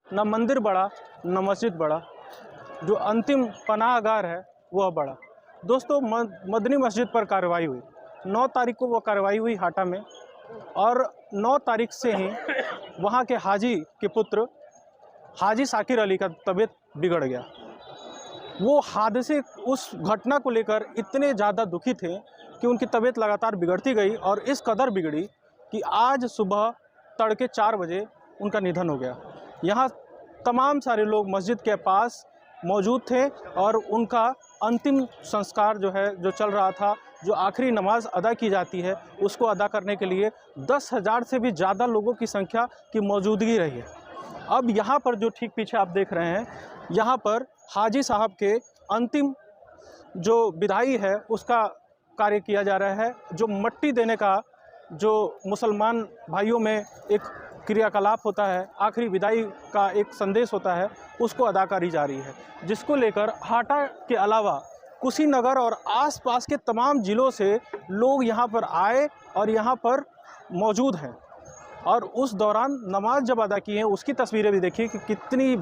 न मंदिर बड़ा न मस्जिद बड़ा, जो अंतिम पनाहगार है वह बड़ा। दोस्तों, मदनी मस्जिद पर कार्रवाई हुई 9 तारीख को, वो कार्रवाई हुई हाटा में, और 9 तारीख से ही वहाँ के हाजी के पुत्र हाजी साकिर अली का तबीयत बिगड़ गया। वो हादसे, उस घटना को लेकर इतने ज़्यादा दुखी थे कि उनकी तबीयत लगातार बिगड़ती गई, और इस कदर बिगड़ी कि आज सुबह तड़के 4 बजे उनका निधन हो गया। यहाँ तमाम सारे लोग मस्जिद के पास मौजूद थे और उनका अंतिम संस्कार जो चल रहा था, जो आखिरी नमाज अदा की जाती है, उसको अदा करने के लिए 10,000 से भी ज़्यादा लोगों की संख्या की मौजूदगी रही है। अब यहाँ पर जो ठीक पीछे आप देख रहे हैं, यहाँ पर हाजी साहब के अंतिम जो विदाई है उसका कार्य किया जा रहा है। जो मट्टी देने का जो मुसलमान भाइयों में एक क्रियाकलाप होता है, आखिरी विदाई का एक संदेश होता है, उसको अदा करी जा रही है, जिसको लेकर हाटा के अलावा कुशीनगर और आसपास के तमाम ज़िलों से लोग यहाँ पर आए और यहाँ पर मौजूद हैं। और उस दौरान नमाज जब अदा की है उसकी तस्वीरें भी देखिए कि कितनी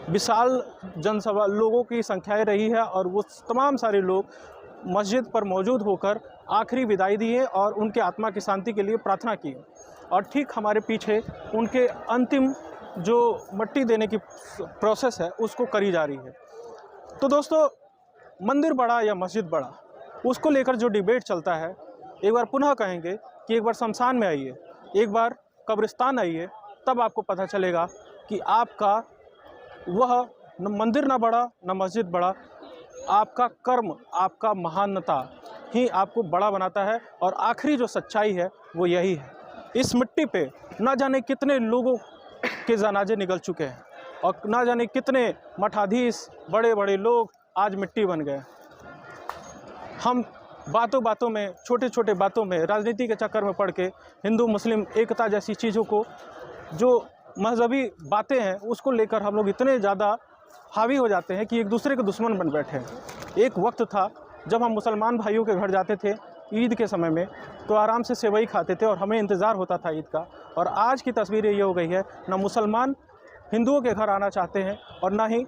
विशाल जनसभा लोगों की संख्याएँ रही है, और वो तमाम सारे लोग मस्जिद पर मौजूद होकर आखिरी विदाई दिए और उनके आत्मा की शांति के लिए प्रार्थना की। और ठीक हमारे पीछे उनके अंतिम जो मट्टी देने की प्रोसेस है उसको करी जा रही है। तो दोस्तों, मंदिर बड़ा या मस्जिद बड़ा, उसको लेकर जो डिबेट चलता है, एक बार पुनः कहेंगे कि एक बार शमशान में आइए, एक बार कब्रिस्तान आइए, तब आपको पता चलेगा कि आपका वह न मंदिर ना बड़ा न मस्जिद बड़ा, आपका कर्म, आपका महानता ही आपको बड़ा बनाता है। और आखिरी जो सच्चाई है वो यही है। इस मिट्टी पे ना जाने कितने लोगों के जनाजे निकल चुके हैं, और ना जाने कितने मठाधीश, बड़े बड़े लोग आज मिट्टी बन गए। हम बातों बातों में, छोटे छोटे बातों में, राजनीति के चक्कर में पड़ के हिंदू मुस्लिम एकता जैसी चीज़ों को, जो मजहबी बातें हैं, उसको लेकर हम लोग इतने ज़्यादा हावी हो जाते हैं कि एक दूसरे के दुश्मन बन बैठे हैं। एक वक्त था जब हम मुसलमान भाइयों के घर जाते थे ईद के समय में, तो आराम से सेवई खाते थे और हमें इंतज़ार होता था ईद का। और आज की तस्वीर ये हो गई है, ना मुसलमान हिंदुओं के घर आना चाहते हैं और ना ही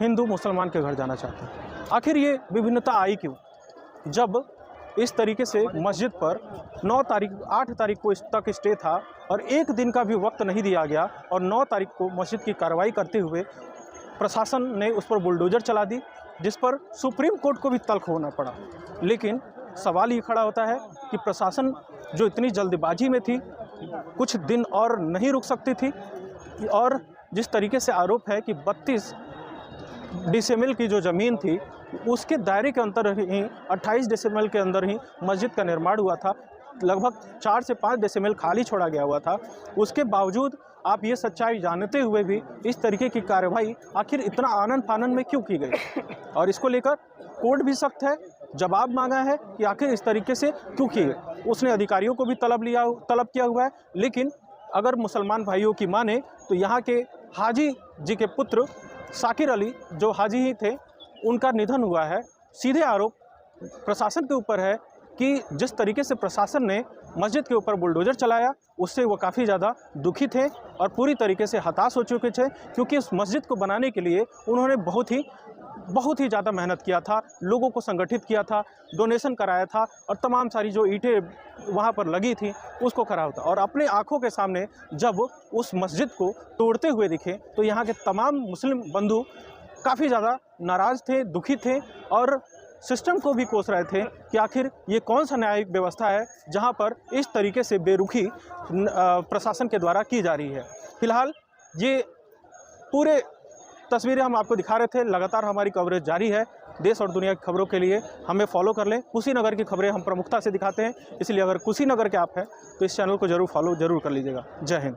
हिंदू मुसलमान के घर जाना चाहते हैं। आखिर ये विभिन्नता आई क्यों? जब इस तरीके से मस्जिद पर 8 तारीख को तक स्टे था और एक दिन का भी वक्त नहीं दिया गया, और 9 तारीख को मस्जिद की कार्रवाई करते हुए प्रशासन ने उस पर बुलडोज़र चला दी, जिस पर सुप्रीम कोर्ट को भी तल्ख होना पड़ा। लेकिन सवाल ये खड़ा होता है कि प्रशासन जो इतनी जल्दबाजी में थी, कुछ दिन और नहीं रुक सकती थी, और जिस तरीके से आरोप है कि 32 डेसिमल की जो ज़मीन थी उसके दायरे के अंदर ही 28 डेसिमल के अंदर ही मस्जिद का निर्माण हुआ था, लगभग 4 से 5 डेसिमल खाली छोड़ा गया हुआ था। उसके बावजूद आप ये सच्चाई जानते हुए भी इस तरीके की कार्रवाई आखिर इतना आनन फानन में क्यों की गई? और इसको लेकर कोर्ट भी सख्त है, जवाब मांगा है कि आखिर इस तरीके से क्यों किए। उसने अधिकारियों को भी तलब किया हुआ है। लेकिन अगर मुसलमान भाइयों की माने तो यहाँ के हाजी जी के पुत्र साकिर अली, जो हाजी ही थे, उनका निधन हुआ है। सीधे आरोप प्रशासन के ऊपर है कि जिस तरीके से प्रशासन ने मस्जिद के ऊपर बुलडोज़र चलाया, उससे वो काफ़ी ज़्यादा दुखी थे और पूरी तरीके से हताश हो चुके थे, क्योंकि उस मस्जिद को बनाने के लिए उन्होंने बहुत ही ज़्यादा मेहनत किया था, लोगों को संगठित किया था, डोनेशन कराया था, और तमाम सारी जो ईंटें वहाँ पर लगी थी उसको कराया था। और अपने आँखों के सामने जब उस मस्जिद को तोड़ते हुए दिखे तो यहाँ के तमाम मुस्लिम बंधु काफ़ी ज़्यादा नाराज़ थे, दुखी थे, और सिस्टम को भी कोस रहे थे कि आखिर ये कौन सा न्यायिक व्यवस्था है जहाँ पर इस तरीके से बेरुखी प्रशासन के द्वारा की जा रही है। फिलहाल ये पूरे तस्वीरें हम आपको दिखा रहे थे। लगातार हमारी कवरेज जारी है। देश और दुनिया की खबरों के लिए हमें फॉलो कर लें। कुशीनगर की खबरें हम प्रमुखता से दिखाते हैं, इसलिए अगर कुशीनगर के आप हैं तो इस चैनल को जरूर फॉलो कर लीजिएगा। जय हिंद।